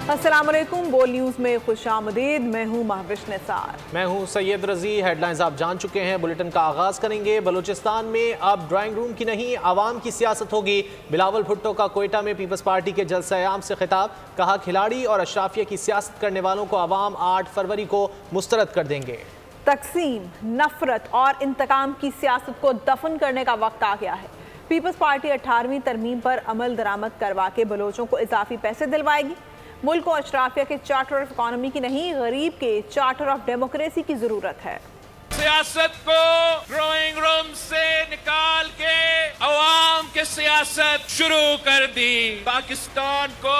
अस्सलाम वालेकुम, बोल न्यूज़ में खुशामदीद। मैं हूँ महविश निसार। मैं हूँ सैयद रजी। हेडलाइंस आप जान चुके हैं, बुलेटिन का आगाज करेंगे। बलूचिस्तान में अब ड्राइंग रूम की नहीं, आवाम की सियासत होगी। बिलावल भुट्टो का कोयटा में पीपल्स पार्टी के जलसा-ए-आम से खिताब, कहा खिलाड़ी और अशराफिया की सियासत करने वालों को आवाम 8 फरवरी को मुस्तरद कर देंगे। तकसीम, नफरत और इंतकाम की सियासत को दफन करने का वक्त आ गया है। पीपल्स पार्टी 18वीं तरमीम पर अमल दरामद करवा के बलोचों को इजाफी पैसे दिलवाएगी। मुल्क को अशराफिया के चार्टर ऑफ इकोनॉमी की नहीं, गरीब के चार्टर ऑफ डेमोक्रेसी की जरूरत है। सियासत को ड्राइंग रूम से निकाल के अवाम के सियासत शुरू कर दी। पाकिस्तान को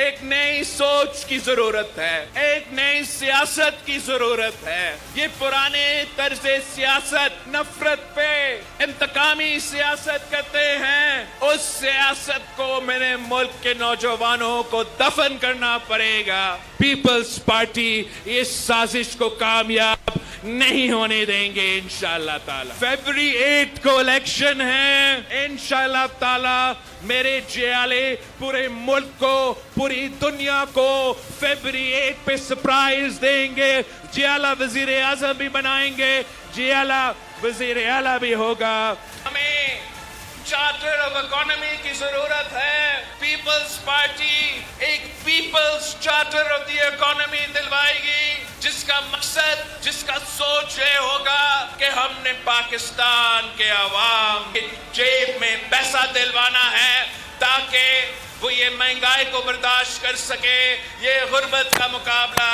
एक नई सोच की जरूरत है, एक नई सियासत की जरूरत है। ये पुराने तर्ज़े सियासत, नफरत पे इंतकामी सियासत करते हैं, उस सियासत को मेरे मुल्क के नौजवानों को दफन करना पड़ेगा। पीपल्स पार्टी इस साजिश को कामयाब नहीं होने देंगे इंशाअल्लाह ताला। फरवरी 8 को इलेक्शन है, इंशाअल्लाह ताला मेरे जियाले पूरे मुल्क को, पूरी दुनिया को फरवरी 8 पे सरप्राइज देंगे। जियाला वजीर आजम भी बनाएंगे, जियाला वजीर आला भी होगा। हमें चार्टर ऑफ इकोनॉमी की जरूरत है। पीपल्स पार्टी एक people's charter of the economy दिलवाएगी, जिसका मकसद, जिसका सोच ये होगा कि हमने पाकिस्तान के अवाम के जेब में पैसा दिलवाना है, ताकि वो ये महंगाई को बर्दाश्त कर सके, ये गुर्बत का मुकाबला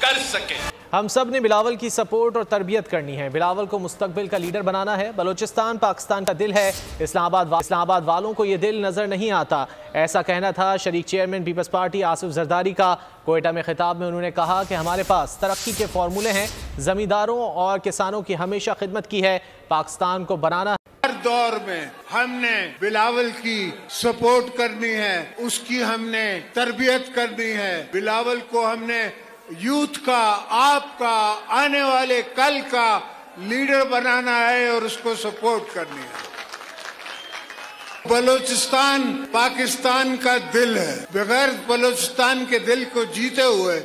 कर सके। हम सब ने बिलावल की सपोर्ट और तरबियत करनी है। बिलावल को मुस्तकबिल का लीडर बनाना है। बलूचिस्तान पाकिस्तान का दिल है, इस्लामाबाद वालों को ये दिल नजर नहीं आता। ऐसा कहना था शरीक चेयरमैन पीपल्स पार्टी आसिफ जरदारी का। कोयटा में खिताब में उन्होंने कहा कि हमारे पास तरक्की के फॉर्मूले हैं, जमींदारों और किसानों की हमेशा खिदमत की है, पाकिस्तान को बनाना। हर दौर में हमने बिलावल की सपोर्ट करनी है, उसकी हमने तरबियत करनी है। बिलावल को हमने यूथ का, आपका, आने वाले कल का लीडर बनाना है और उसको सपोर्ट करनी है। बलूचिस्तान पाकिस्तान का दिल है। बगैर बलूचिस्तान के दिल को जीते हुए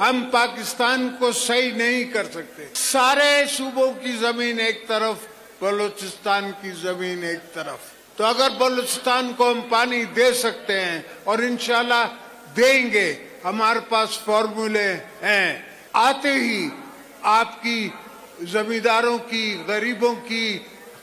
हम पाकिस्तान को सही नहीं कर सकते। सारे सूबों की जमीन एक तरफ, बलूचिस्तान की जमीन एक तरफ। तो अगर बलूचिस्तान को हम पानी दे सकते हैं, और इंशाल्लाह देंगे, हमारे पास फॉर्मूले हैं। आते ही आपकी जमींदारों की, गरीबों की,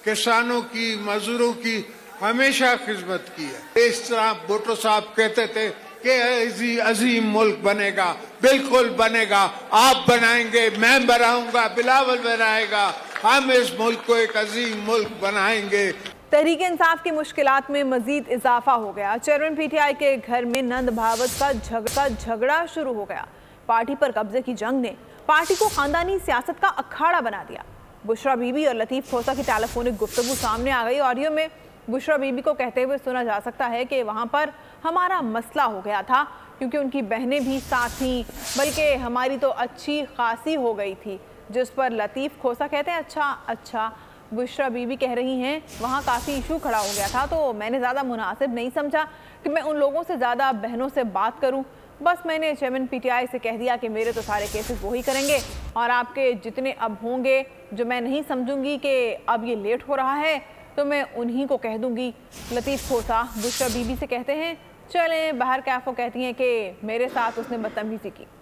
किसानों की, मजदूरों की हमेशा खिदमत की है। इस तरह भुट्टो साहब कहते थे कि अजीम मुल्क बनेगा, बिल्कुल बनेगा। आप बनाएंगे, मैं बनाऊंगा, बिलावल बनाएगा। हम इस मुल्क को एक अजीम मुल्क बनाएंगे। तहरीक इंसाफ की मुश्किलात में मजीद इजाफा हो गया। चेयरमैन पीटीआई के घर में नंद भावत का झगड़ा शुरू हो गया। पार्टी पर कब्जे की जंग ने पार्टी को खानदानी सियासत का अखाड़ा बना दिया। बुशरा बीबी और लतीफ खोसा की टेलीफोनिक गुफ्तगू सामने आ गई। ऑडियो में बुशरा बीबी को कहते हुए सुना जा सकता है कि वहां पर हमारा मसला हो गया था, क्योंकि उनकी बहनें भी साथ थीं, बल्कि हमारी तो अच्छी खासी हो गई थी। जिस पर लतीफ खोसा कहते हैं अच्छा। बुशरा बीबी कह रही हैं वहाँ काफ़ी इशू खड़ा हो गया था, तो मैंने ज़्यादा मुनासिब नहीं समझा कि मैं उन लोगों से ज़्यादा बहनों से बात करूं। बस मैंने चेयरमैन पीटीआई से कह दिया कि मेरे तो सारे केसेस वही करेंगे, और आपके जितने अब होंगे जो मैं नहीं समझूंगी कि अब ये लेट हो रहा है, तो मैं उन्हीं को कह दूंगी। लतीफ़ खोसा बुशरा बीबी से कहते हैं चलें बाहर। कैफो कहती हैं कि मेरे साथ उसने बदतमीजी की।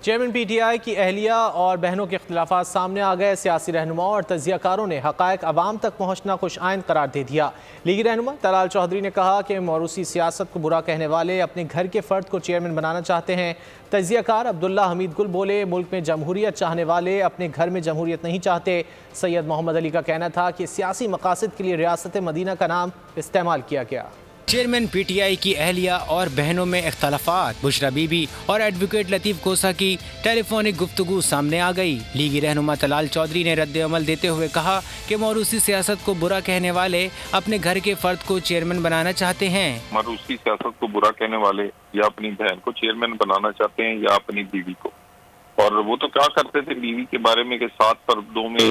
चेयरमैन पीटीआई की अहलिया और बहनों के इख्तिलाफात सामने आ गए। सियासी रहनुमाओं और तजियाकारों ने हक़ाइक़ अवाम तक पहुँचना खुश आइंद करार दे दिया। लीगी रहनुमा तलाल चौधरी ने कहा कि मौरूसी सियासत को बुरा कहने वाले अपने घर के फ़र्द को चेयरमैन बनाना चाहते हैं। तजियाकार अब्दुल्ला हमीद गुल बोले मुल्क में जमहूरियत चाहने वाले अपने घर में जमहूरियत नहीं चाहते। सैयद मोहम्मद अली का कहना था कि सियासी मकासद के लिए रियासत मदीना का नाम इस्तेमाल किया गया। चेयरमैन पीटीआई की अहलिया और बहनों में इख्तलाफात, बुशरा बीबी और एडवोकेट लतीफ खोसा की टेलीफोनिक गुफ्तगू सामने आ गई। लीगी रहनुमा तलाल चौधरी ने रद्द अमल देते हुए कहा कि मौरूसी सियासत को बुरा कहने वाले अपने घर के फर्द को चेयरमैन बनाना चाहते हैं। मौरूसी सियासत को बुरा कहने वाले या अपनी बहन को चेयरमैन बनाना चाहते हैं या अपनी बीवी को। और वो तो क्या करते थे बीवी के बारे में कि 7 पर्दों में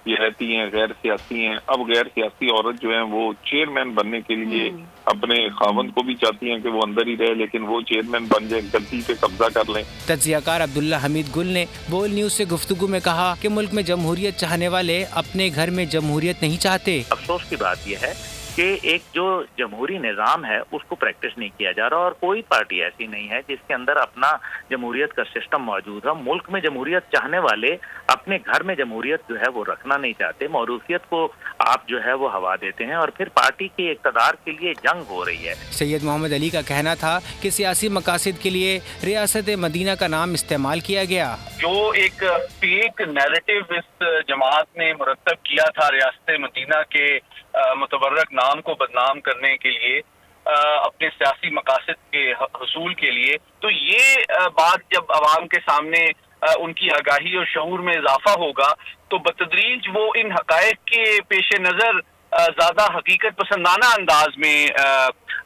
ये रहती हैं, गैर सियासी हैं। अब गैर सियासी औरत जो है वो चेयरमैन बनने के लिए अपने खावंद को भी चाहती हैं कि वो अंदर ही रहे, लेकिन वो चेयरमैन बन जाए, गद्दी पे कब्जा कर लें। तज्जियाकार अब्दुल्ला हमीद गुल ने बोल न्यूज से गुफ्तगू में कहा कि मुल्क में जमहूरियत चाहने वाले अपने घर में जमहूरियत नहीं चाहते। अफसोस की बात यह है कि एक जो जमहूरी निज़ाम है उसको प्रैक्टिस नहीं किया जा रहा, और कोई पार्टी ऐसी नहीं है जिसके अंदर अपना जमहूरियत का सिस्टम मौजूद है। मुल्क में जमहूरियत चाहने वाले अपने घर में जमहूरियत जो है वो रखना नहीं चाहते। मौरूफियत को आप जो है वो हवा देते हैं और फिर पार्टी के इक़्तिदार के लिए जंग हो रही है। सैयद मोहम्मद अली का कहना था कि सियासी मकासद के लिए रियासत मदीना का नाम इस्तेमाल किया गया। जो एक फेक नैरेटिव इस जमात ने मुरतब किया था रियासत मदीना के मुतबर्रक नाम को बदनाम करने के लिए, अपने सियासी मकासद के हसूल के लिए, तो ये बात जब आवाम के सामने उनकी आगाही और शऊर में इजाफा होगा तो बतदरीज वो इन हकायक के पेश नज़र ज्यादा हकीकत पसंदाना अंदाज में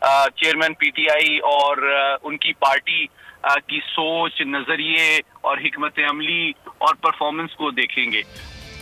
चेयरमैन पीटीआई और उनकी पार्टी की सोच, नजरिए और हिकमत अमली और परफॉर्मेंस को देखेंगे।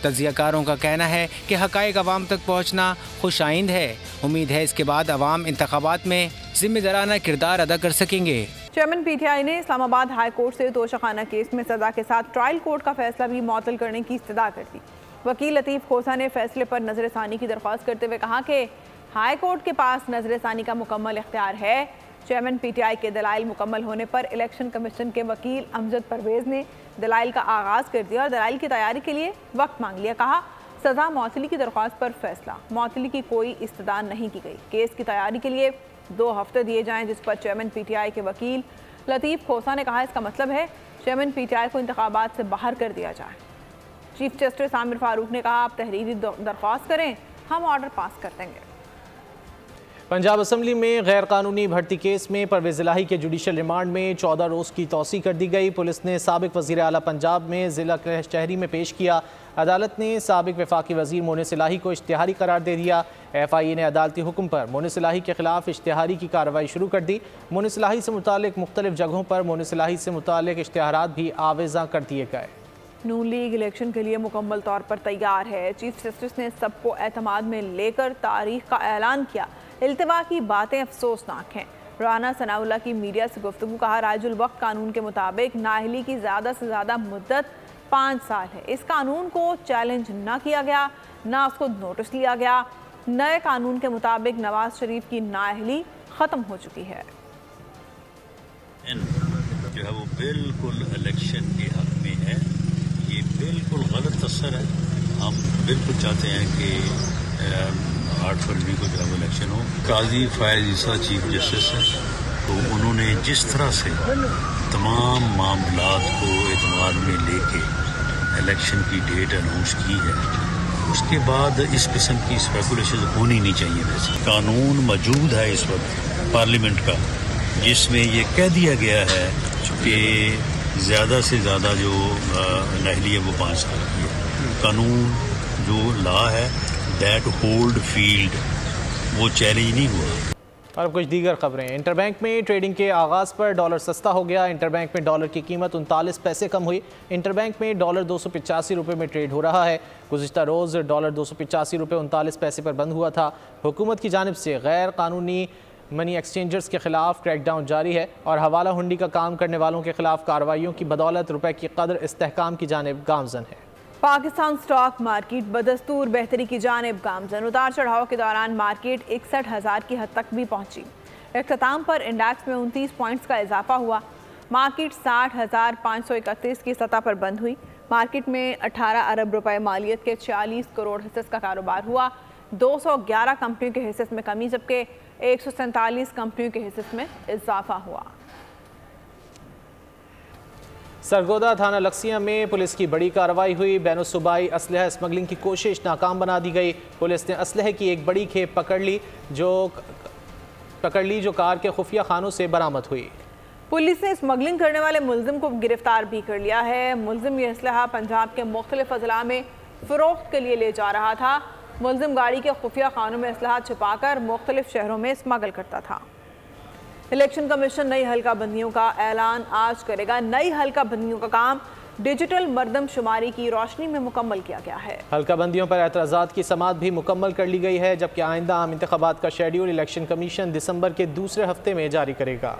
तज्जियाकारों का कहना है कि हकायक अवाम तक पहुँचना खुशाइंद है। उम्मीद है इसके बाद अवाम इंतखाबात में जिम्मेदाराना किरदार अदा कर सकेंगे। चेयरमैन पीटीआई ने इस्लामाबाद हाई कोर्ट से तोशाखाना केस में सजा के साथ ट्रायल कोर्ट का फैसला भी मुअत्तल करने की इस्तदा कर दी। वकील लतीफ़ खोसा ने फैसले पर नजरसानी की दरख्वास्त करते हुए कहा कि हाई कोर्ट के पास नजरसानी का मुकम्मल इख्तियार है। चेयरमैन पीटीआई के दलाइल मुकम्मल होने पर इलेक्शन कमीशन के वकील अमजद परवेज़ ने दलाइल का आगाज़ कर दिया और दलाइल की तैयारी के लिए वक्त मांग लिया। कहा सज़ा मुअत्तली की दरख्वास्त पर फैसला, मुअत्तली की कोई इस्तदा नहीं की गई। केस की तैयारी के लिए 2 हफ्ते दिए जाएं, जिस पर चेयरमैन पीटीआई के वकील लतीफ़ खोसा ने कहा इसका मतलब है चेयरमैन पीटीआई को इंतखाबात से बाहर कर दिया जाए। चीफ जस्टिस आमिर फारूक ने कहा आप तहरीरी दरख्वास्त करें, हम ऑर्डर पास कर देंगे। पंजाब असम्बली में गैर कानूनी भर्ती केस में परवेज़ इलाही के जुडिशल रिमांड में 14 रोज़ की तौसी कर दी गई। पुलिस ने साबिक वज़ीर आला पंजाब में ज़िला कचहरी में पेश किया। अदालत ने साबिक वफाकी वज़ीर मोनिस इलाही को इश्तिहारी करार दे दिया। FIA ने अदालती हुक्म पर मोनिस इलाही के खिलाफ इश्तिहारी की कार्रवाई शुरू कर दी। मोनिस इलाही से मुतालिक मुख्तलिफ जगहों पर मोनिस इलाही से मुतालिक इश्तिहारात भी आवेज़ा कर दिए गए। नून लीग इलेक्शन के लिए मुकम्मल तौर पर तैयार है। चीफ जस्टिस ने सबको एतमाद में लेकर तारीख का ऐलान किया। इल्तिवा की बातें अफसोसनाक हैं। राना सनाउल्लाह की मीडिया से गुफ्तगू, कहा राजुल वक्त कानून के मुताबिक नाअहली की ज़्यादा से ज़्यादा मुद्दत 5 साल है। इस कानून को चैलेंज ना किया गया, ना उसको नोटिस लिया गया। नए कानून के मुताबिक नवाज शरीफ की नाअहली ख़त्म हो चुकी है। जो है वो बिल्कुल इलेक्शन के हक में है, ये बिल्कुल गलत असर है। हम बिल्कुल चाहते हैं कि 8 फरवरी को जो है वो इलेक्शन हो। काजी फायज ईसा चीफ जस्टिस है, तो उन्होंने जिस तरह से तमाम मामलात को एतमाद में लेके इलेक्शन की डेट अनाउंस की है, उसके बाद इस किस्म की स्पेकुलेशन होनी नहीं चाहिए। वैसे कानून मौजूद है इस वक्त पार्लियामेंट का, जिसमें ये कह दिया गया है कि ज़्यादा से ज़्यादा जो नाअहली है वो 5 साल की है। कानून जो लॉ है दैट होल्ड फील्ड, वो चैलेंज नहीं हुआ। और कुछ दीगर खबरें। इंटरबैंक में ट्रेडिंग के आगाज़ पर डॉलर सस्ता हो गया। इंटरबैंक में डॉलर की कीमत 39 पैसे कम हुई। इंटरबैंक में डॉलर 285 रुपये में ट्रेड हो रहा है। गुज़िश्ता रोज़ डॉलर 285 रुपये 39 पैसे पर बंद हुआ था। हुकूमत की जानिब से गैर कानूनी मनी एक्सचेंजर्स के खिलाफ क्रैकडाउन जारी है और हवाला हुंडी का काम करने वालों के खिलाफ कार्रवाइयों की बदौलत रुपए की कदर इस्तेहकाम की जानिब गामजन है। पाकिस्तान स्टॉक मार्केट बदस्तूर बेहतरी की जानिब गामजन। उतार चढ़ाव के दौरान मार्केट 61,000 की हद तक भी पहुंची। इख्तिताम पर इंडेक्स में 29 पॉइंट्स का इजाफा हुआ। मार्केट 60,531 की सतह पर बंद हुई। मार्केट में 18 अरब रुपए मालियत के 46 करोड़ हिस्से का कारोबार हुआ। 211 कंपनियों के हिस्से में कमी, जबकि 147 कंपनियों के हिस्से में इजाफा हुआ। सरगोदा थाना लक्सिया में पुलिस की बड़ी कार्रवाई हुई। बैनुसूबाई असलहा स्मगलिंग की कोशिश नाकाम बना दी गई। पुलिस ने असलहे की एक बड़ी खेप पकड़ ली जो कार के खुफिया खानों से बरामद हुई। पुलिस ने स्मगलिंग करने वाले मुलजिम को गिरफ्तार भी कर लिया है। मुलजिम ये असलहा पंजाब के मुख्तलिफ अजला में फ़रोख्त के लिए ले जा रहा था। मुलजिम गाड़ी के खुफिया खानों में असलहा छुपाकर मुख्तलिफ शहरों में स्मगल करता था। इलेक्शन कमीशन नई हल्का बंदियों का ऐलान आज करेगा। नई हल्का बंदियों का काम डिजिटल मरदमशुमारी की रोशनी में मुकम्मल किया गया है। हल्का बंदियों पर एतराज़ात की समाअत भी मुकम्मल कर ली गई है, जबकि आइंदा आम इंतखाबात का शेड्यूल इलेक्शन कमीशन दिसंबर के दूसरे हफ्ते में जारी करेगा।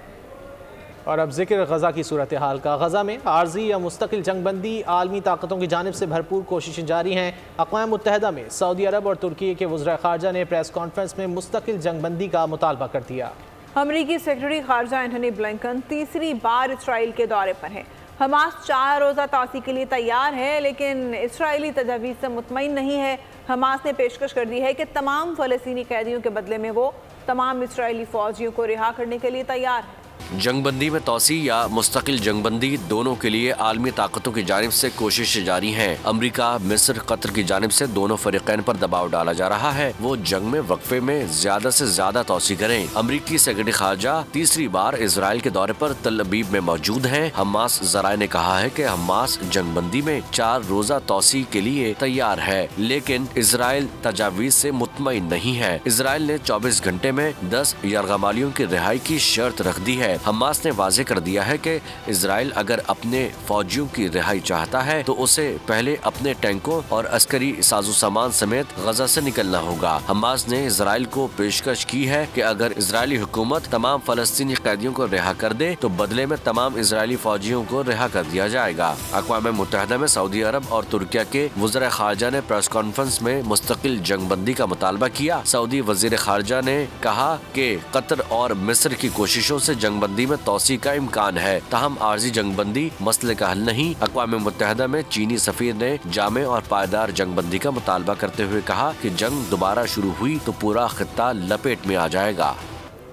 और अब जिक्र गज़ा की सूरत हाल का। गज़ा में आर्जी या मुस्तकिल जंगबंदी आलमी ताकतों की जानिब से भरपूर कोशिशें जारी हैं। अक़वाम मुत्तहिदा में सऊदी अरब और तुर्की के वज़ीर ख़ारजा ने प्रेस कॉन्फ्रेंस में मुस्तकिल जंगबंदी का मुतालबा कर दिया। अमरीकी सेक्रेटरी ख़ारजा एंटनी ब्लिंकन तीसरी बार इसराइल के दौरे पर हैं। हमास 4 रोज़ा तौसी के लिए तैयार है, लेकिन इसराइली तजावीज़ से मुतमईन नहीं है। हमास ने पेशकश कर दी है कि तमाम फ़लस्तीनी कैदियों के बदले में वो तमाम इसराइली फ़ौजियों को रिहा करने के लिए तैयार है। जंगबंदी में तोसी या मुस्तकिल जंगबंदी दोनों के लिए आलमी ताकतों की जानिब से कोशिशें जारी हैं। अमरीका, मिस्र, कतर की जानिब से दोनों फरीकैन पर दबाव डाला जा रहा है वो जंग में वक्फे में ज्यादा से ज्यादा तोसी करें। अमरीकी सेक्रेटरी खारजा तीसरी बार इसराइल के दौरे पर तल अबीब में मौजूद हैं। हमास ज़राए ने कहा है कि हमास जंगबंदी में 4 रोजा तोसी के लिए तैयार है, लेकिन इसराइल तजावीज़ से मुतमईन नहीं है। इसराइल ने 24 घंटे में 10 यरगमालियों की रिहाई की शर्त रख दी है। हमास ने वाज़े कर दिया है कि इजराइल अगर अपने फौजियों की रिहाई चाहता है तो उसे पहले अपने टैंकों और अस्करी साजो सामान समेत गजा से निकलना होगा। हमास ने इजराइल को पेशकश की है कि अगर इजरायली हुकूमत तमाम फलस्तीनी कैदियों को रिहा कर दे तो बदले में तमाम इजरायली फौजियों को रिहा कर दिया जाएगा। अक़वाम मुत्तहिदा में सऊदी अरब और तुर्की के वज़ीर ख़ारजा ने प्रेस कॉन्फ्रेंस में मुस्तकिल जंगबंदी का मुतालबा किया। सऊदी वज़ीर ख़ारजा ने कहा कि कतर और मिस्र की कोशिशों से जंगबंदी में तोसी का इम्कान है, ताहम आर्जी जंगबंदी मसले का हल नहीं। अक़वाम मुत्तहिदा में चीनी सफीर ने जामे और पायदार जंगबंदी का मुतालबा करते हुए कहा कि जंग दोबारा शुरू हुई तो पूरा खित्ता लपेट में आ जाएगा।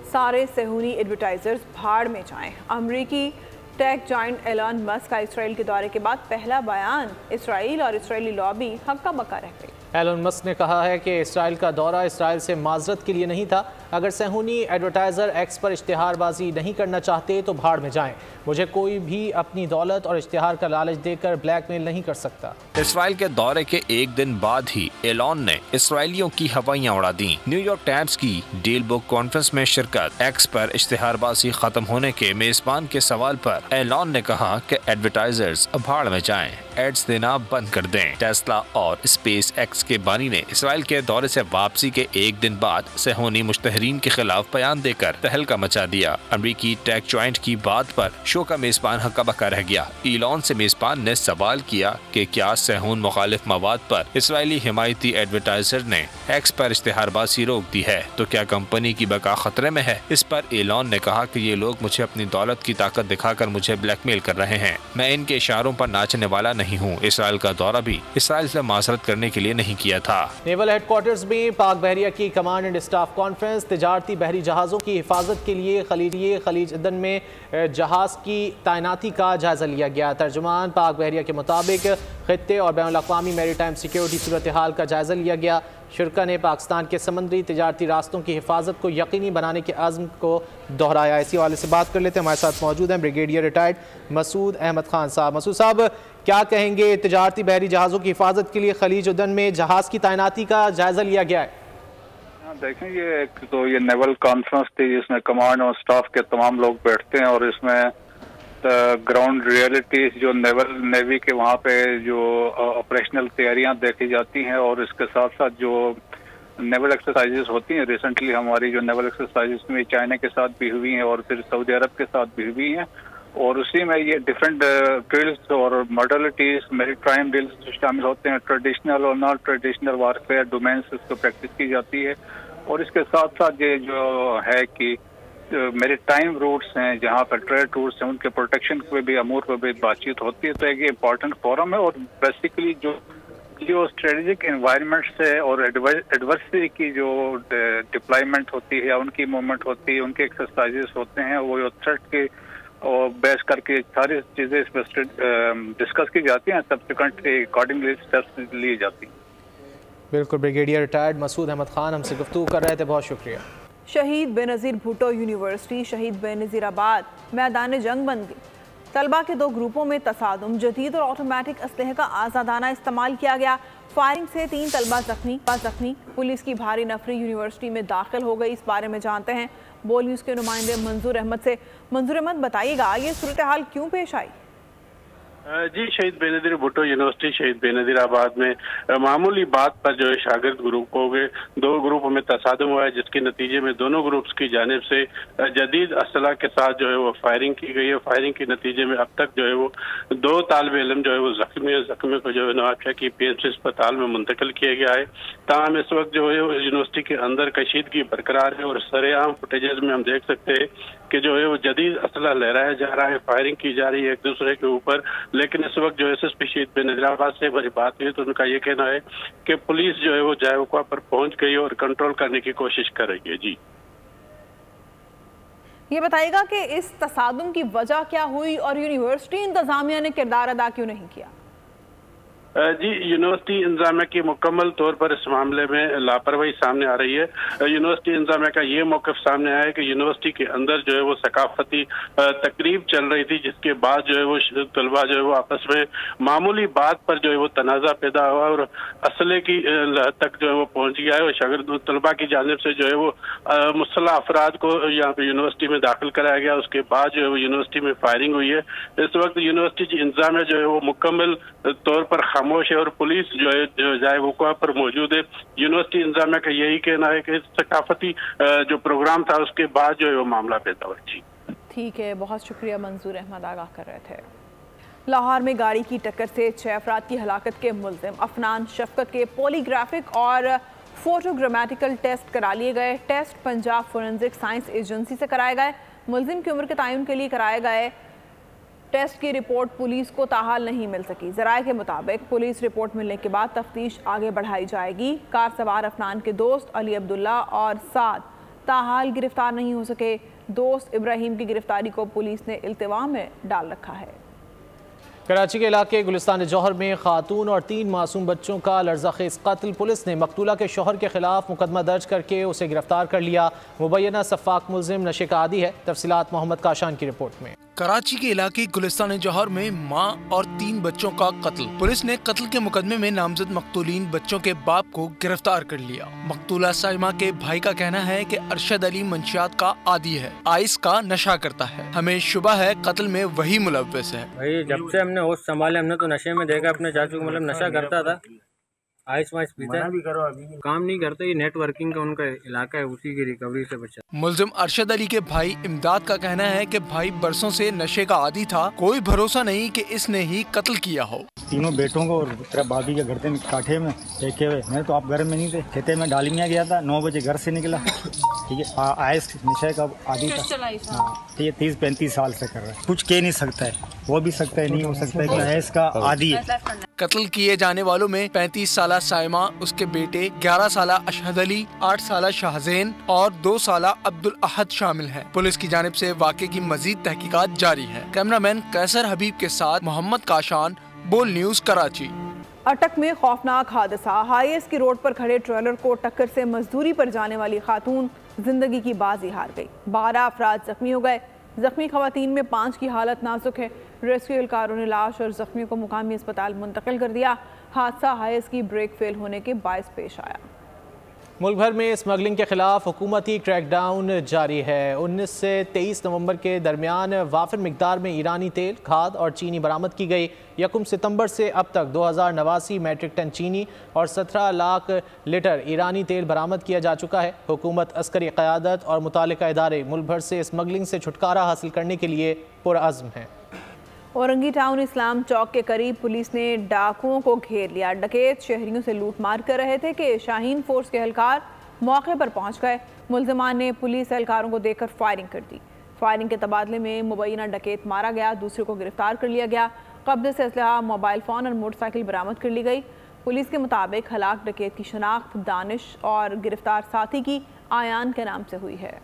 सारे सेहूनी एडवर्टाइजर्स भाड़ में जाएं। अमरीकी टेक जायंट एलन मस्क का इसराइल के दौरे के बाद पहला बयान इसराइल और इसराइली लॉबी हक्का बक्का रह गई। एलन मस्क ने कहा है कि इसराइल का दौरा इसराइल से माजरत के लिए नहीं था। अगर सेहूनी एडवर्टाइज़र एक्स पर इश्तिहारबाजी नहीं करना चाहते तो भाड़ में जाएं। मुझे कोई भी अपनी दौलत और इश्तिहार का लालच देकर ब्लैकमेल नहीं कर सकता। इसराइल के दौरे के एक दिन बाद ही एलन ने इसराइलियों की हवाइयाँ उड़ा दी। न्यूयॉर्क टाइम्स की डील बुक कॉन्फ्रेंस में शिरकत। एक्स पर इश्तिहारबाजी खत्म होने के मेजबान के सवाल पर एलन ने कहा कि एडवर्टाइजर्स भाड़ में जाएं, एड्स देना बंद कर दें। टेस्ला और स्पेस एक्स के बानी ने इसराइल के दौरे से वापसी के एक दिन बाद सेहूनी मुश्तहरीन के खिलाफ बयान देकर तहलका मचा दिया। अमरीकी टेक जॉइंट की बात पर शो का मेजबान हक्का बक्का रह गया। एलन से मेजबान ने सवाल किया कि क्या सेहून मुखालिफ मवाद पर इसराइली हिमायती एडवर्टाइजर ने एक्स पर इश्तिहारबाजी रोक दी है तो क्या कंपनी की बका खतरे में है। इस पर एलन ने कहा कि ये लोग मुझे अपनी दौलत की ताकत दिखाकर मुझे ब्लैकमेल कर रहे हैं। मैं इनके इशारों पर नाचने वाला नहीं हूँ। इसराइल का दौरा भी इसराइल से माजरत करने के लिए नहीं किया था। नेवल हेडक्वार्टर्स में पाक बहरिया की कमांड एंड स्टाफ कॉन्फ्रेंस। तिजारती बहरी जहाज़ों की हिफाजत के लिए खलीज अदन में जहाज़ की तैनाती का जायजा लिया गया। तर्जुमान पाक बहरिया के मुताबिक खित्ते और बैनुल अक़वामी मैरीटाइम सिक्योरिटी सूरत हाल का जायजा लिया गया। शुरा ने पाकिस्तान के समंदरी तिजारती रास्तों की हिफाजत को यकीनी बनाने के अज़्म को दोहराया। इसी हवाले से बात कर लेते हैं। हमारे साथ मौजूद हैं ब्रिगेडियर रिटायर्ड मसूद अहमद खान साहब। मसूद साहब, क्या कहेंगे, तिजारती बहरी जहाज़ों की हिफाजत के लिए खलीज उदन में जहाज़ की तैनाती का जायजा लिया गया है? देखें, ये नेवल कॉन्फ्रेंस थी जिसमें कमांड और स्टाफ के तमाम लोग बैठते हैं और इसमें ग्राउंड रियलिटीज जो नेवी के वहाँ पे जो ऑपरेशनल तैयारियां देखी जाती हैं और इसके साथ साथ जो नेवल एक्सरसाइजेस होती हैं। रिसेंटली हमारी जो नेवल एक्सरसाइजेस में चाइना के साथ भी हुई हैं और फिर सऊदी अरब के साथ भी हुई हैं और उसी में ये डिफरेंट ड्रिल्स और मॉडलिटीज मैरीटाइम ड्रिल्स शामिल होते हैं। ट्रेडिशनल और नॉन ट्रेडिशनल वारफेयर डोमेन्स इसको प्रैक्टिस की जाती है और इसके साथ साथ ये जो है कि मैरीटाइम रूट्स हैं जहाँ पर ट्रेड रूट्स हैं उनके प्रोटेक्शन पे भी अमूर पे भी बातचीत होती है। तो एक इम्पॉर्टेंट फोरम है और बेसिकली जो स्ट्रेटेजिक एनवायरनमेंट से और एडवर्सरी की जो डिप्लॉयमेंट होती है या उनकी मूवमेंट होती है, उनके एक्सरसाइजेस होते हैं, वो थ्रेट के और बेस करके सारी चीज़ें इस पर डिस्कस की जाती हैं, सब्सिक्वेंटली अकॉर्डिंगली स्टेप्स लिए जाती हैं। बिल्कुल, ब्रिगेडियर रिटायर्ड मसूद अहमद खान हमसे गुफ्तगू कर रहे थे, बहुत शुक्रिया। शहीद बेनज़ीर भुट्टो यूनिवर्सिटी शहीद बेनज़ीराबाद मैदान जंग बन गई। तलबा के 2 ग्रुपों में तसादुम, जदीद और ऑटोमेटिक असलहे का आज़ादाना इस्तेमाल किया गया। फायरिंग से 3 तलबा जख्मी। पुलिस की भारी नफरी यूनिवर्सिटी में दाखिल हो गई। इस बारे में जानते हैं बोल न्यूज़ के नुमाइंदे मंजूर अहमद से। मंजूर अहमद, बताइएगा ये सूरत हाल क्यों पेश आई? जी, शहीद बेनज़ीर भुट्टो यूनिवर्सिटी शहीद बेनज़ीराबाद में मामूली बात पर जो है शागिर्द ग्रुप हो गए, 2 ग्रुपों में तसादुम हुआ है, जिसके नतीजे में दोनों ग्रुप्स की जानिब से जदीद असला के साथ जो है वो फायरिंग की गई है। फायरिंग के नतीजे में अब तक जो है वो 2 तालिब इल्म जो है वो जख्मी को जो है नवाबशाह की PMC अस्पताल में मुंतकिल किया गया है। ताहम इस वक्त जो है यूनिवर्सिटी के अंदर कशीदगी बरकरार है और सरेआम फुटेजेस में हम देख सकते हैं कि जो है वो जदीद असला लहराया जा रहा है, फायरिंग की जा रही है एक दूसरे के ऊपर। लेकिन इस वक्त जो SSP शहीद बेनज़ीराबाद से हमारी बात हुई तो उनका ये कहना है कि पुलिस जो है वो जायवका पर पहुंच गई और कंट्रोल करने की कोशिश कर रही है। जी, ये बताइएगा कि इस तसादुम की वजह क्या हुई और यूनिवर्सिटी इंतजामिया ने किरदार अदा क्यों नहीं किया? जी, यूनिवर्सिटी इंतजामिया की मुकम्मल तौर पर इस मामले में लापरवाही सामने आ रही है। यूनिवर्सिटी इंतजामिया का ये मौक़िफ़ सामने आया है कि यूनिवर्सिटी के अंदर जो है वो सकाफती तकरीब चल रही थी, जिसके बाद जो है वो तलबा जो है वो आपस में मामूली बात पर जो है वो तनाज़ा पैदा हुआ और असले की तक जो है वो पहुंच गया है और शागिर्द तलबा की जानिब से जो है वो मुसल्लह अफराद को यहाँ पे यूनिवर्सिटी में दाखिल कराया गया। उसके बाद जो है वो यूनिवर्सिटी में फायरिंग हुई है। इस वक्त यूनिवर्सिटी की इंतजामिया जो है वो मुकम्मल तौर पर खामोश है और पुलिस जो है जायवका पर मौजूद है। यूनिवर्सिटी इंतजामिया का यही कहना है कि सकाफती जो प्रोग्राम था उसके बाद जो है वो मामला पैदा हुआ। जी, ठीक है, बहुत शुक्रिया। मंजूर अहमद आगाह कर रहे थे। लाहौर में गाड़ी की टक्कर से 6 अफराद की हलाकत के मुल्जिम अफनान शफकत के पॉलीग्राफिक और फोटोग्रामेटिकल टेस्ट करा लिए गए। Test Punjab forensic science agency से कराए गए। मुल्जिम की उम्र के तयन के लिए कराए गए टेस्ट की रिपोर्ट पुलिस को ताहाल नहीं मिल सकी। ज़राए के मुताबिक पुलिस रिपोर्ट मिलने के बाद तफ्तीश आगे बढ़ाई जाएगी। कार सवार अफनान के दोस्त अली अब्दुल्ला और साद ताहाल गिरफ्तार नहीं हो सके। दोस्त इब्राहिम की गिरफ्तारी को पुलिस ने इल्तिवा में डाल रखा है। कराची के इलाके गुलिस्तान जौहर में खातून और 3 मासूम बच्चों का लर्ज़ाखेज़ कत्ल। पुलिस ने मकतूला के शौहर के खिलाफ मुकदमा दर्ज करके उसे गिरफ्तार कर लिया। मुबैना सफ़ाक मुल्जिम नशे का आदी है। तफसीलात मोहम्मद काशान की रिपोर्ट में। कराची के इलाके गुलिस्तान जौहर में मां और 3 बच्चों का कत्ल। पुलिस ने कत्ल के मुकदमे में नामजद मकतूलीन बच्चों के बाप को गिरफ्तार कर लिया। मकतूला साइमा के भाई का कहना है कि अरशद अली मंशियात का आदी है, आइस का नशा करता है। हमें शुबा है कत्ल में वही मुलव्वस है। भाई जब से हमने होश संभाले हमने तो नशे में देखा अपने चाचू को, मतलब नशा करता था, आइस वाइस पीता है, काम नहीं करता। ये नेटवर्किंग का उनका इलाका है, उसी की रिकवरी से बचा। मुल्जिम अरशद अली के भाई इमदाद का कहना है कि भाई बरसों से नशे का आदी था, कोई भरोसा नहीं कि इसने ही कत्ल किया हो। तीनों बेटों को और तेरा भाभी के घर से काठे में फेंके हुए। मैं तो आप घर में नहीं थे, खेते में डालमिया गया था, 9 बजे घर से निकला। ठीक है, आइस नशे का आदी था। ठीक है, 30-35 साल से कर रहा है। कुछ कह नहीं सकता है, हो भी सकता है, नहीं हो सकता है कि आइस का आदी है। कत्ल किए जाने वालों में 35 साला साइमा, उसके बेटे 11 साला अशहद अली, 8 साला शाहजैन और 2 साला अब्दुल अहद शामिल हैं। पुलिस की जानिब से वाक़े की मजीद तहकीकात जारी है। कैमरामैन कैसर हबीब के साथ मोहम्मद काशान, बोल न्यूज कराची। अटक में खौफनाक हादसा। हाईएस की रोड पर खड़े ट्रेलर को टक्कर से मजदूरी पर जाने वाली खातून जिंदगी की बाजी हार गई। 12 अफराद जख्मी हो गए। जख्मी खवातीन में 5 की हालत नाजुक है। रेस्क्यू एहलकारों ने लाश और जख्मियों को मुकामी अस्पताल मुंतकिल कर दिया। हादसा हाईएस की ब्रेक फेल होने के बायस पेश आया। मुल्क भर में स्मगलिंग के खिलाफ हुकूमती क्रैकडाउन जारी है। 19 से 23 नवंबर के दरमियान वाफिर मिकदार में ईरानी तेल, खाद और चीनी बरामद की गई। 1 सितंबर से अब तक 2089 मैट्रिक टन चीनी और 17 लाख लीटर ईरानी तेल बरामद किया जा चुका है। हुकूमत, अस्करी क़यादत और मुतालिका इदारे मुल्क भर से स्मगलिंग से छुटकारा हासिल करने के लिए पुरअज़्म हैं। औरंगी टाउन इस्लाम चौक के करीब पुलिस ने डाकुओं को घेर लिया। डकैत शहरियों से लूट मार कर रहे थे कि शाहीन फोर्स के एहलकार मौके पर पहुंच गए। मुल्जिमान ने पुलिस एहलकारों को देखकर फायरिंग कर दी। फायरिंग के तबादले में मुबैना डकैत मारा गया, दूसरे को गिरफ्तार कर लिया गया। कब्जे से असलहा, मोबाइल फ़ोन और मोटरसाइकिल बरामद कर ली गई। पुलिस के मुताबिक हलाक डकैत की शनाख्त दानिश और गिरफ्तार साथी की आयान के नाम से हुई है।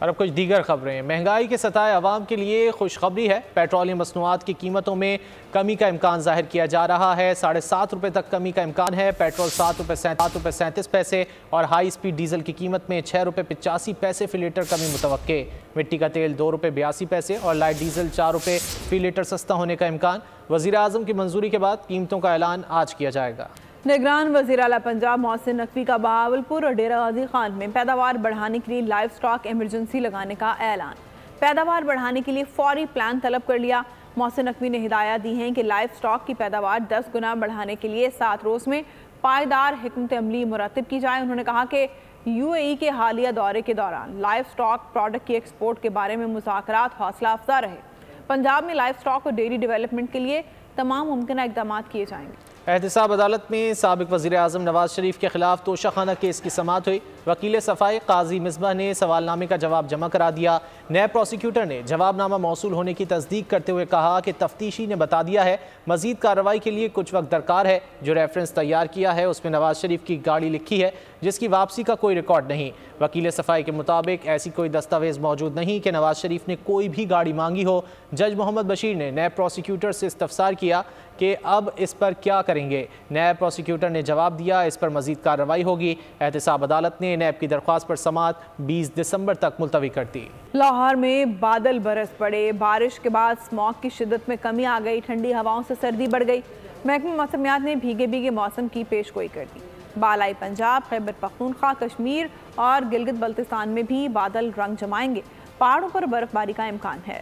और अब कुछ दीगर खबरें। महंगाई के सताए अवाम के लिए खुशखबरी है। पेट्रोलियम मसनूआत की कीमतों में कमी का इम्कान जाहिर किया जा रहा है। 7.5 रुपये तक कमी का इम्कान है। पेट्रोल 7 रुपये 37 पैसे और हाई स्पीड डीजल की कीमत में 6 रुपये 85 पैसे फी लीटर कमी मुतवक्के। मिट्टी का तेल 2 रुपये 82 पैसे और लाइट डीजल 4 रुपये फी लीटर सस्ता होने का इम्कान। वज़ीर आज़म की मंजूरी के बाद कीमतों का ऐलान आज किया जाएगा। निगरान वज़ीर आला पंजाब मोहसिन नकवी का बहावलपुर और डेरा गाजी खान में पैदावार बढ़ाने के लिए लाइव स्टॉक एमरजेंसी लगाने का ऐलान। पैदावार बढ़ाने के लिए फौरी प्लान तलब कर लिया। मोहसिन नकवी ने हिदायत दी हैं कि लाइफ स्टॉक की पैदावार 10 गुना बढ़ाने के लिए 7 रोज़ में पायदार हिकमत अमली मुरतब की जाए। उन्होंने कहा कि UAE के हालिया दौरे के दौरान लाइफ स्टॉक प्रोडक्ट की एक्सपोर्ट के बारे में मुज़ाकरात हौसला अफजा रहे। पंजाब में लाइफ स्टॉक और डेयरी डेवलपमेंट के लिए तमाम मुमकिन इक़दाम किए जाएंगे। एहतसाब अदालत में साबिक वज़ीर आज़म नवाज शरीफ के खिलाफ तोशाखाना केस की समाअत हुई। वकील सफ़ाई काजी मिसबा ने सवालनामे का जवाब जमा करा दिया। नैब प्रोसिक्यूटर ने जवाबनामा मौसूल होने की तस्दीक करते हुए कहा कि तफ्तीशी ने बता दिया है मजीद कार्रवाई के लिए कुछ वक्त दरकार है। जो रेफरेंस तैयार किया है उसमें नवाज शरीफ की गाड़ी लिखी है जिसकी वापसी का कोई रिकॉर्ड नहीं। वकील सफ़ाई के मुताबिक ऐसी कोई दस्तावेज मौजूद नहीं कि नवाज शरीफ ने कोई भी गाड़ी मांगी हो। जज मोहम्मद बशीर ने नैब प्रोसिक्यूटर से इस्तफसार किया कि अब इस पर क्या करेंगे। नैब प्रोसिक्यूटर ने जवाब दिया इस पर मजीद कार्रवाई होगी। एहतसाब अदालत ने नैब की दरख्वास्त पर समाअत 20 दिसंबर तक मुलतवी कर दी। लाहौर में बादल बरस पड़े। बारिश के बाद स्मॉग की शिद्दत में कमी आ गई। ठंडी हवाओं से सर्दी बढ़ गई। महकमा मौसमियात ने भीगे भीगे मौसम की पेशगोई कर दी। बालाई पंजाब, खैबर पख्तूनख्वा, कश्मीर और गिलगित बल्तिस्तान में भी बादल रंग जमाएंगे। पहाड़ों पर बर्फबारी का इम्कान है।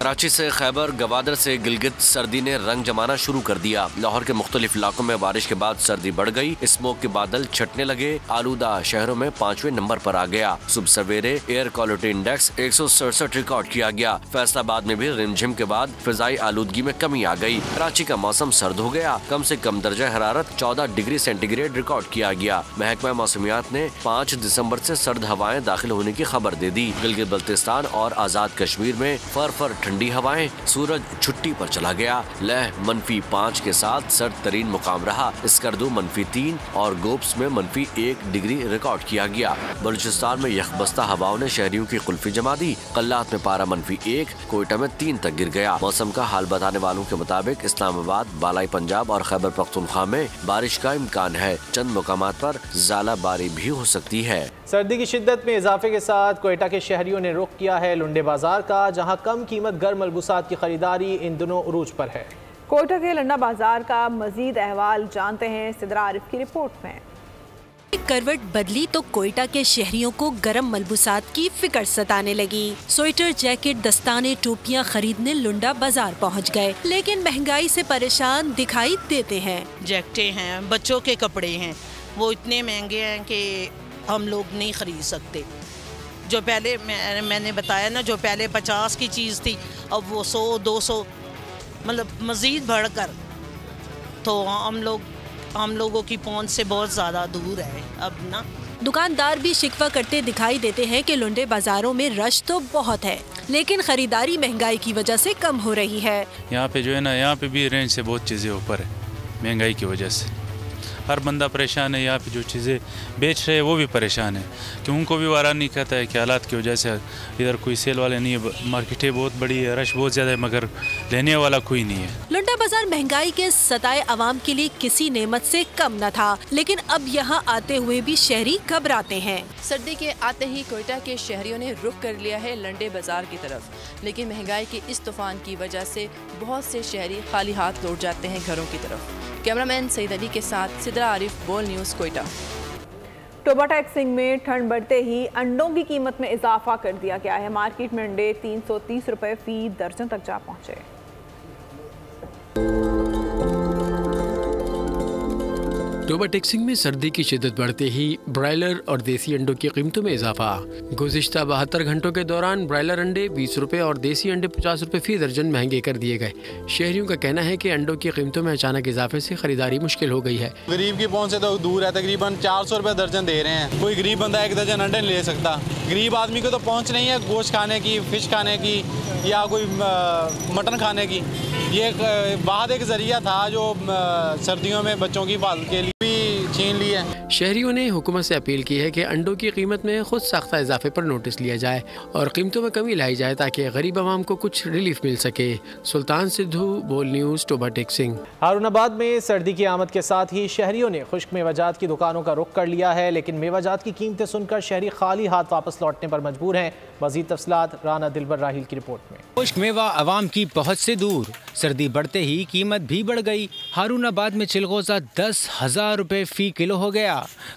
कराची से खैबर गवादर से गिलगित सर्दी ने रंग जमाना शुरू कर दिया। लाहौर के मुख्तलिफ इलाकों में बारिश के बाद सर्दी बढ़ गई। स्मोक के बादल छटने लगे। आलूदा शहरों में 5वें नंबर पर आ गया। सुबह सवेरे एयर क्वालिटी इंडेक्स 167 रिकॉर्ड किया गया। फैसलाबाद में भी रिमझिम के बाद फिजाई आलूदगी में कमी आ गई। कराची का मौसम सर्द हो गया। कम से कम दर्जा हरारत 14 डिग्री सेंटीग्रेड रिकॉर्ड किया गया। महकमा मौसमियात ने 5 दिसंबर से सर्द हवाएं दाखिल होने की खबर दे दी। गिलगित बल्तिस्तान और आजाद कश्मीर में फर ठंडी हवाएं। सूरज छुट्टी पर चला गया। लह -5 के साथ सर्द तरीन मुकाम रहा। स्कर्दू -3 और गोप्स में -1 डिग्री रिकॉर्ड किया गया। बलूचिस्तान में यखबस्ता हवाओं ने शहरियों की कुल्फी जमा दी। कल्लात में पारा -1, कोयटा में 3 तक गिर गया। मौसम का हाल बताने वालों के मुताबिक इस्लामाबाद, बालाई पंजाब और खैबर पख्तूनख्वा में बारिश का इम्कान है। चंद मुकामात पर ज़ालाबारी भी हो सकती है। सर्दी की शिद्दत में इजाफे के साथ कोयटा के शहरियों ने रुख किया है लुंडे बाजार का, जहां कम कीमत गर्म मलबूसात की खरीदारी इन दिनों उरूज पर है। कोयटा के लंडा बाजार का मजीद अहवाल जानते हैं सिद्रा आरिफ की रिपोर्ट में। करवट बदली तो कोयटा के शहरियों को गर्म मलबूसात की फिक्र सताने लगी। स्वेटर, जैकेट, दस्ताने, टोपियां खरीदने लुंडा बाजार पहुंच गए, लेकिन महंगाई से परेशान दिखाई देते हैं। जैकेटें हैं, बच्चों के कपड़े हैं, वो इतने महंगे हैं कि हम लोग नहीं खरीद सकते। जो पहले मैंने बताया ना, जो पहले 50 की चीज़ थी अब वो 100-200 मतलब मज़ीद बढ़कर, तो हम लोगों की पहुंच से बहुत ज़्यादा दूर है अब ना। दुकानदार भी शिकवा करते दिखाई देते हैं कि लुंडे बाजारों में रश तो बहुत है, लेकिन खरीदारी महंगाई की वजह से कम हो रही है। यहाँ पे जो है ना, यहाँ पे भी रेंज से बहुत चीज़ें ऊपर है महंगाई की वजह से। हर बंदा परेशान है। यहाँ पे जो चीज़ें बेच रहे हैं वो भी परेशान है कि उनको भी वारा नहीं कहता है कि हालात की वजह से इधर कोई सेल वाले नहीं है। मार्केटें बहुत बड़ी है, रश बहुत ज़्यादा है, मगर लेने वाला कोई नहीं है। लुंडा बाजार महंगाई के सताए आवाम के लिए किसी नेमत से कम न था, लेकिन अब यहाँ आते हुए भी शहरी घबराते हैं। सर्दी के आते ही कोयटा के शहरियों ने रुख कर लिया है लंडे बाजार की तरफ, लेकिन महंगाई के इस तूफान की वजह से बहुत से शहरी खाली हाथ लौट जाते हैं घरों की तरफ। कैमरामैन सईद अली के साथ सिद्रा आरिफ, बोल न्यूज़, कोयटा। टोबा टैक्सिंग में ठंड बढ़ते ही अंडों की कीमत में इजाफा कर दिया गया है। मार्केट में अंडे 330 रुपए फी दर्जन तक जा पहुंचे। टोबा टैक्सिंग में सर्दी की शिद्दत बढ़ते ही ब्रायलर और देसी अंडों की कीमतों में इजाफा। गुज़िश्ता 72 घंटों के दौरान ब्रायलर अंडे 20 रुपए और देसी अंडे 50 रुपए फी दर्जन महंगे कर दिए गए। शहरियों का कहना है कि अंडों की कीमतों में अचानक इजाफे से खरीदारी मुश्किल हो गई है। गरीब की पहुंच से तो दूर है, तकरीबन 400 रुपए दर्जन दे रहे हैं। कोई गरीब बंदा 1 दर्जन अंडे नहीं ले सकता। गरीब आदमी को तो पहुँच नहीं है गोश्त खाने की, फिश खाने की या कोई मटन खाने की। ये बाद एक जरिया था जो सर्दियों में बच्चों की हिफाजत के लिए भी छीन ली है। शहरियों ने हुकूमत से अपील की है कि अंडों की कीमत में खुद साख्ता इजाफे पर नोटिस लिया जाए और कीमतों में कमी लाई जाए ताकि गरीब आवाम को कुछ रिलीफ मिल सके। सुल्तान सिद्धू, बोल न्यूज़, टोबा टैक्सिंग। हारूनाबाद में सर्दी की आमद के साथ ही शहरियों ने खुश्क मेवाजात की दुकानों का रुख कर लिया है, लेकिन मेवाजात की कीमतें सुनकर शहरी खाली हाथ वापस लौटने पर मजबूर हैं। मज़ीद तफसीलात राना दिलबर राहिल की रिपोर्ट में। खुश्क मेवा आवाम की पहुँच से दूर, सर्दी बढ़ते ही कीमत भी बढ़ गई। हारूनाबाद में चिलगोज़ा 10,000 रुपए फी किलो हो गया।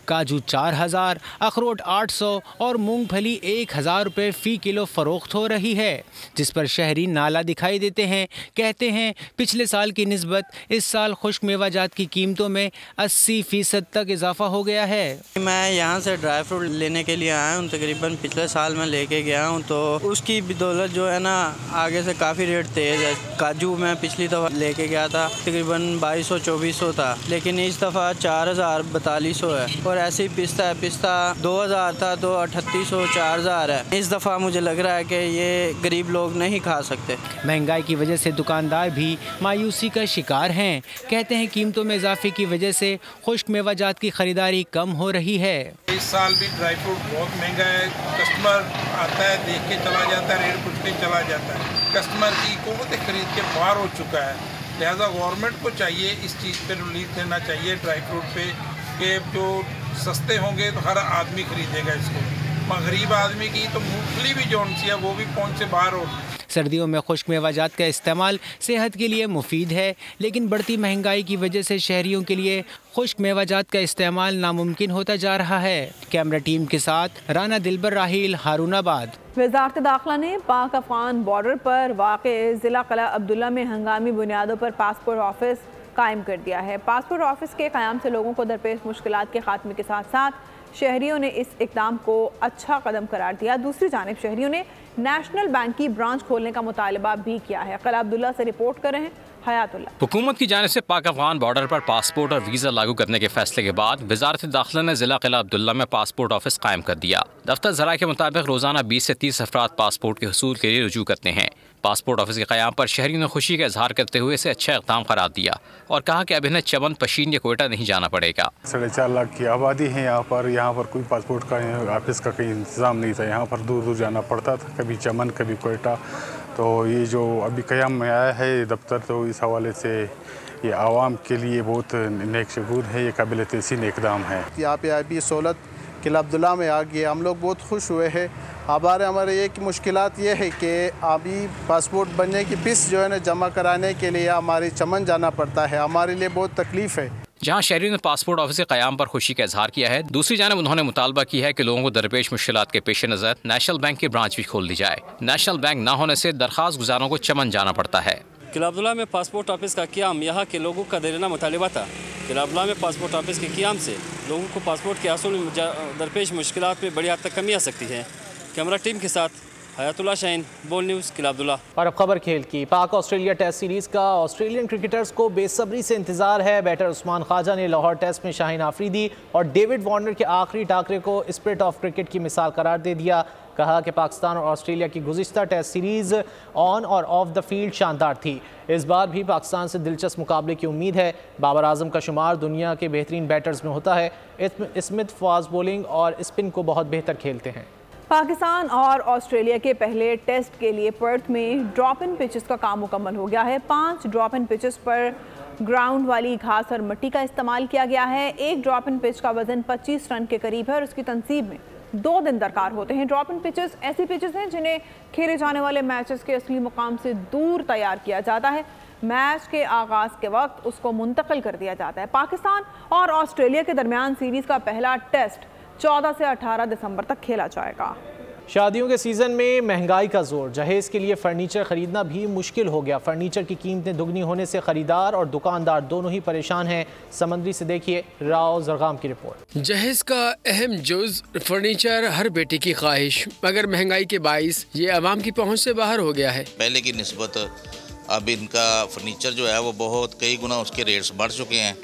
काजू 4000, अखरोट 800 और मूंगफली 1000 रुपये फ़ी किलो फ़रोख्त हो रही है, जिस पर शहरी नाला दिखाई देते हैं। कहते हैं पिछले साल की निस्बत इस साल खुश्क मेवाजात की कीमतों में 80% तक इजाफा हो गया है। मैं यहाँ से ड्राई फ्रूट लेने के लिए आया हूँ, तकरीबन पिछले साल मैं लेके गया हूँ, तो उसकी बदौलत जो है ना आगे से काफ़ी रेट तेज़ है। काजू मैं पिछली दफ़ा लेके गया था तकरीबन 2200-2400 था, लेकिन इस दफ़ा 4000-4200 है। और ऐसे ही पिस्ता है, पिस्ता 2000 था तो 3800-4000 है। इस दफ़ा मुझे लग रहा है कि ये गरीब लोग नहीं खा सकते। महंगाई की वजह से दुकानदार भी मायूसी का शिकार हैं। कहते हैं कीमतों में इजाफे की वजह से खुश्क मेवाजात की खरीदारी कम हो रही है। इस साल भी ड्राई फ्रूट बहुत महंगा है। कस्टमर आता है, देख के चला जाता है, रेट पूछ के चला जाता है। कस्टमर की क़ुव्वत खरीद के बाहर हो चुका है। लिहाजा गवर्नमेंट को चाहिए इस चीज़ पे रिलीफ देना चाहिए ड्राई फ्रूट पे, कि जो सस्ते होंगे तो हर आदमी खरीदेगा इसको। गरीब आदमी की तो मूंगफली भी जौन सी है वो भी पहुँच से बाहर हो। सर्दियों में खुश्क मेवाजात का इस्तेमाल सेहत के लिए मुफीद है, लेकिन बढ़ती महंगाई की वजह से शहरियों के लिए खुश्क मेवाजात का इस्तेमाल नामुमकिन होता जा रहा है। कैमरा टीम के साथ राना दिलबर राहील, हारूनाबाद। वज़ारत दाखिला ने पाक अफगान बॉर्डर पर वाक़े ज़िला क़िला अब्दुल्ला में हंगामी बुनियादों पर पासपोर्ट ऑफिस कायम कर दिया है। पासपोर्ट ऑफिस के क़याम से लोगों को दरपेश मुश्किलात के खात्मे के साथ साथ शहरियों ने इस इक़दाम को अच्छा कदम करार दिया। दूसरी जानिब शहरियों ने नेशनल बैंक की ब्रांच खोलने का मुतालबा भी किया है। क़िला अब्दुल्ला से रिपोर्ट कर रहे हैं हयातुल्ला। हुकूमत की जानिब से पाक अफगान बॉर्डर पर पासपोर्ट और वीज़ा लागू करने के फैसले के बाद वज़ारत दाखिला ने ज़िला क़िला अब्दुल्ला में पासपोर्ट ऑफिस कायम कर दिया। दफ्तर ज़राए के मुताबिक रोज़ाना 20 से 30 अफराद पासपोर्ट के हसूल के लिए रुजू करते हैं। पासपोर्ट ऑफिस के क़याम पर शहरियों ने खुशी का इजहार करते हुए इसे अच्छा इक़दाम करार दिया और कहा कि अब इन्हें चमन, पशीन या कोयटा नहीं जाना पड़ेगा। 4.5 लाख की आबादी है यहाँ पर कोई पासपोर्ट का ऑफिस का कहीं इंतज़ाम नहीं था। यहाँ पर दूर दूर जाना पड़ता था, कभी चमन कभी कोयटा। तो ये जो अभी क़याम में आया है दफ्तर, तो इस हवाले से ये आवाम के लिए बहुत नेक सबूत है, ये काबिल तहसीन इक़दाम है। यहाँ पे अभी सहूलत क़िला अब्दुल्ला में आ गई, हम लोग बहुत खुश हुए हैं। हमारे एक मुश्किलात ये है कि अभी पासपोर्ट बनने की फ़ीस जो है ना जमा कराने के लिए हमारी चमन जाना पड़ता है, हमारे लिए बहुत तकलीफ़ है। जहां शहरियों ने पासपोर्ट ऑफिस के क़याम पर खुशी का इजहार किया है, दूसरी जानिब उन्होंने मुतालबा किया है कि लोगों को दरपेश मुश्किलात के पेश नज़र नेशनल बैंक की ब्रांच भी खोल दी जाए। नेशनल बैंक न होने से दरख्वास्त गुजारों को चमन जाना पड़ता है। क़िला अब्दुल्ला में पासपोर्ट ऑफिस का क़याम यहाँ के लोगों का देरीना मुतालबा था। क़िला अब्दुल्ला में पासपोर्ट ऑफिस के क़याम से लोगों को पासपोर्ट के हासिल में दरपेश मुश्किलात में बड़ी हद तक कमी आ सकती है। कैमरा टीम के साथ हयातुल्ला शाहीन, बोल न्यूज़, क़िला अब्दुल्ला। और अब खबर खेल की। पाक ऑस्ट्रेलिया टेस्ट सीरीज़ का ऑस्ट्रेलियन क्रिकेटर्स को बेसब्री से इंतजार है। बैटर उस्मान ख्वाजा ने लाहौर टेस्ट में शाहीन आफरीदी और डेविड वार्नर के आखिरी टाकरे को स्पिरिट ऑफ क्रिकेट की मिसाल करार दे दिया। कहा कि पाकिस्तान और ऑस्ट्रेलिया की गुज़िश्ता टेस्ट सीरीज़ ऑन और ऑफ द फील्ड शानदार थी। इस बार भी पाकिस्तान से दिलचस्प मुकाबले की उम्मीद है। बाबर आजम का शुमार दुनिया के बेहतरीन बैटर्स में होता है। स्मिथ फास्ट बॉलिंग और स्पिन को बहुत बेहतर खेलते हैं। पाकिस्तान और ऑस्ट्रेलिया के पहले टेस्ट के लिए पर्थ में ड्रॉप इन पिचेस का काम मुकम्मल हो गया है। 5 ड्रॉप इन पिचेस पर ग्राउंड वाली घास और मिट्टी का इस्तेमाल किया गया है। एक ड्रॉप इन पिच का वजन 25 टन के करीब है और उसकी तनसीब में 2 दिन दरकार होते हैं। ड्रॉप इन पिचेस ऐसी पिचेस हैं जिन्हें खेले जाने वाले मैचेस के असली मुकाम से दूर तैयार किया जाता है। मैच के आगाज के वक्त उसको मुंतकिल कर दिया जाता है। पाकिस्तान और ऑस्ट्रेलिया के दरमियान सीरीज का पहला टेस्ट 14 से 18 दिसंबर तक खेला जाएगा। शादियों के सीज़न में महंगाई का जोर, जहेज़ के लिए फर्नीचर खरीदना भी मुश्किल हो गया। फर्नीचर की कीमतें दुगनी होने से खरीदार और दुकानदार दोनों ही परेशान हैं। समंदरी से देखिए राव जरगाम की रिपोर्ट। जहेज़ का अहम जुज़ फर्नीचर हर बेटी की ख्वाहिश, मगर महंगाई के बाइस ये आवाम की पहुँच से बाहर हो गया है। पहले की निस्बत अब इनका फर्नीचर जो है वो बहुत कई गुना उसके रेट्स बढ़ चुके हैं।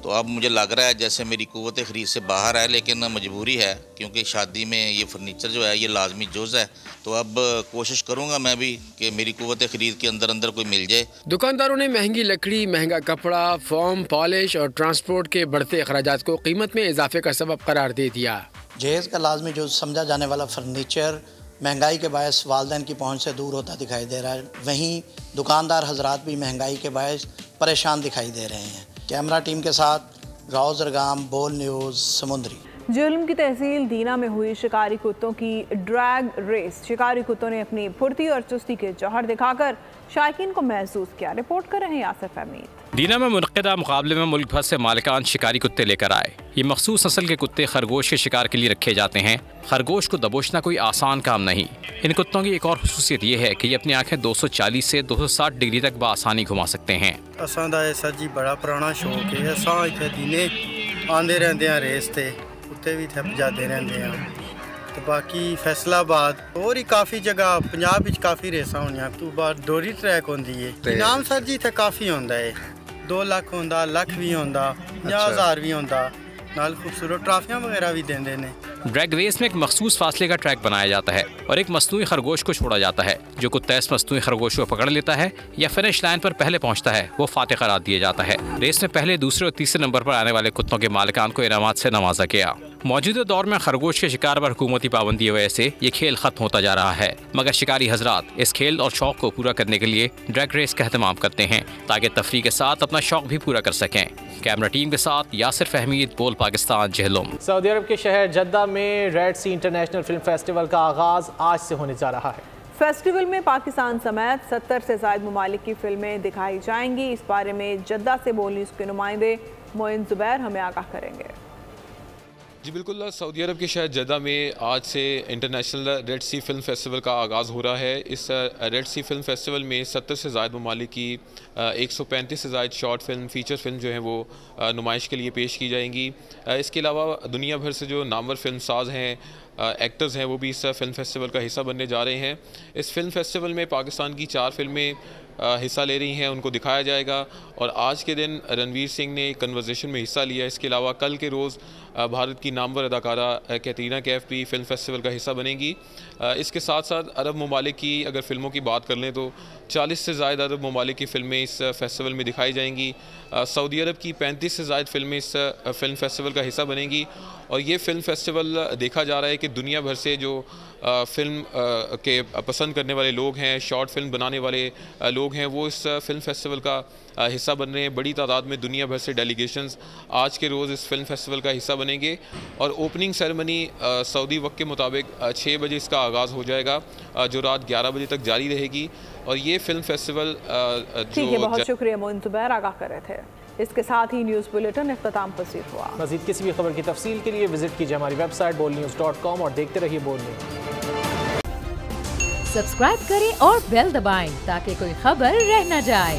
तो अब मुझे लग रहा है जैसे मेरी कुव्वत ख़रीद से बाहर है, लेकिन मजबूरी है क्योंकि शादी में ये फर्नीचर जो है ये लाजमी जुज़ है। तो अब कोशिश करूंगा मैं भी कि मेरी कुव्वत ख़रीद के अंदर अंदर कोई मिल जाए। दुकानदारों ने महंगी लकड़ी, महंगा कपड़ा, फोम, पॉलिश और ट्रांसपोर्ट के बढ़ते अखराजात को कीमत में इजाफे का सबब करार दे दिया। जहेज़ का लाजमी जुज़ समझा जाने वाला फर्नीचर महंगाई के बायस वालिदैन की पहुँच से दूर होता दिखाई दे रहा है। वहीं दुकानदार हजरात भी महंगाई के बायस परेशान दिखाई दे रहे हैं। कैमरा टीम के साथ राव जरगाम, बोल न्यूज़, समुंदरी। झेलम की तहसील दीना में हुई शिकारी कुत्तों की ड्रैग रेस। शिकारी कुत्तों ने अपनी फुर्ती और चुस्ती के जौहर दिखाकर शायकीन को महसूस किया। रिपोर्ट कर रहे हैं यासिर फहमीद। दीना में मुनक़िदा मुकाबले में मुल्क भर से मालिकान शिकारी कुत्ते लेकर आए। ये मखसूस नस्ल के कुत्ते खरगोश के शिकार के लिए रखे जाते हैं। खरगोश को दबोचना कोई आसान काम नहीं। इन कुत्तों की एक और खुसूसियत ये है कि ये अपनी आंखें 240 से 260 डिग्री तक बआसानी घुमा सकते हैं। असां दा सर जी बड़ा पुराना शौक है। असां इत्थे दीने आंदे रहंदे हैं रेस ते, कुत्ते भी इत्थे भजाते रहंदे हैं। तो बाकी फैसलाबाद और ही काफ़ी जगह पंजाब विच काफ़ी रेसां होंदियां। तो बाद डोरी ट्रैक होंदी है। इनाम सर जी इत्थे काफ़ी होंदा है। 2 लाख होंदा, लाख भी होंदा, 50,000 भी होंदा। नाल खूबसूरत ट्राफियां वगैरह भी देंदे ने। ड्रैग रेस में एक मखसूस फासले का ट्रैक बनाया जाता है और एक मसनूई खरगोश को छोड़ा जाता है। जो कुत्ता इस मसनूई खरगोश को पकड़ लेता है या फिनिश लाइन पर पहले पहुंचता है वो फातेह करार दिया जाता है। रेस में पहले, दूसरे और तीसरे नंबर पर आने वाले कुत्तों के मालिकान को इनामात से नवाजा गया। मौजूदा दौर में खरगोश के शिकार पर हुकूमती पाबंदी की वजह से ये खेल खत्म होता जा रहा है, मगर शिकारी हजरात इस खेल और शौक को पूरा करने के लिए ड्रैग रेस का एहतमाम करते हैं ताकि तफरीह के साथ अपना शौक भी पूरा कर सकें। कैमरा टीम के साथ यासिर फहमीद, बोल पाकिस्तान, झेलम। सऊदी अरब के शहर जद्दा में रेड सी इंटरनेशनल फिल्म फेस्टिवल का आगाज आज से होने जा रहा है। फेस्टिवल में पाकिस्तान समेत 70 से ज़ायद ममालिक की फिल्में दिखाई जाएंगी। इस बारे में जद्दा से बोल न्यूज़ के नुमाइंदे मोइन जुबैर हमें आगाह करेंगे। जी बिल्कुल, सऊदी अरब के शहर जद्दा में आज से इंटरनेशनल रेड सी फिल्म फेस्टिवल का आगाज़ हो रहा है। इस रेड सी फिल्म फेस्टिवल में 70 से ज़ायद ममालिक की 135 से ज़ायद शॉर्ट फिल्म, फीचर फिल्म जो हैं वो नुमाइश के लिए पेश की जाएंगी। इसके अलावा दुनिया भर से जो नामवर फिल्म साज हैं, एक्टर्स हैं, वो भी इस फिल्म फेस्टिवल का हिस्सा बनने जा रहे हैं। इस फिल्म फेस्टिवल में पाकिस्तान की 4 फिल्में हिस्सा ले रही हैं, उनको दिखाया जाएगा। और आज के दिन रणवीर सिंह ने कन्वर्सेशन में हिस्सा लिया। इसके अलावा कल के रोज़ भारत की नामवर अदाकारा कैटरीना कैफ भी फिल्म फेस्टिवल का हिस्सा बनेंगी। इसके साथ साथ अरब ममालिक की अगर फ़िल्मों की बात कर लें तो 40 से ज़ायद अरब ममालिक की फ़िल्में इस फेस्टिवल में दिखाई जाएंगी। सऊदी अरब की 35 से ज़ायद फिल्में इस फिल्म फेस्टिवल का हिस्सा बनेंगी। और ये फ़िल्म फेस्टिवल देखा जा रहा है कि दुनिया भर से जो फ़िल्म के पसंद करने वाले लोग हैं, शॉर्ट फिल्म बनाने वाले लोग हैं, वो इस फिल्म फेस्टिवल का हिस्सा बन रहे हैं। बड़ी तादाद में दुनिया भर से डेलीगेशंस आज के रोज़ इस फिल्म फेस्टिवल का हिस्सा बनेंगे। और ओपनिंग सेरेमनी सऊदी वक्त के मुताबिक 6 बजे इसका आगाज़ हो जाएगा, जो रात 11 बजे तक जारी रहेगी। और ये फिल्म फेस्टिवल ठीक है, बहुत शुक्रिया मोइन जुबैर, आगाह कर रहे थे। इसके साथ ही न्यूज़ बुलेटिन इख्तिताम पसीर हुआ। मज़ीद किसी भी खबर की तफसील के लिए विजिट कीजिए हमारी वेबसाइट bolnews.com और देखते रहिए बोल न्यूज़। सब्सक्राइब करें और बेल दबाएं ताकि कोई खबर रह न जाए।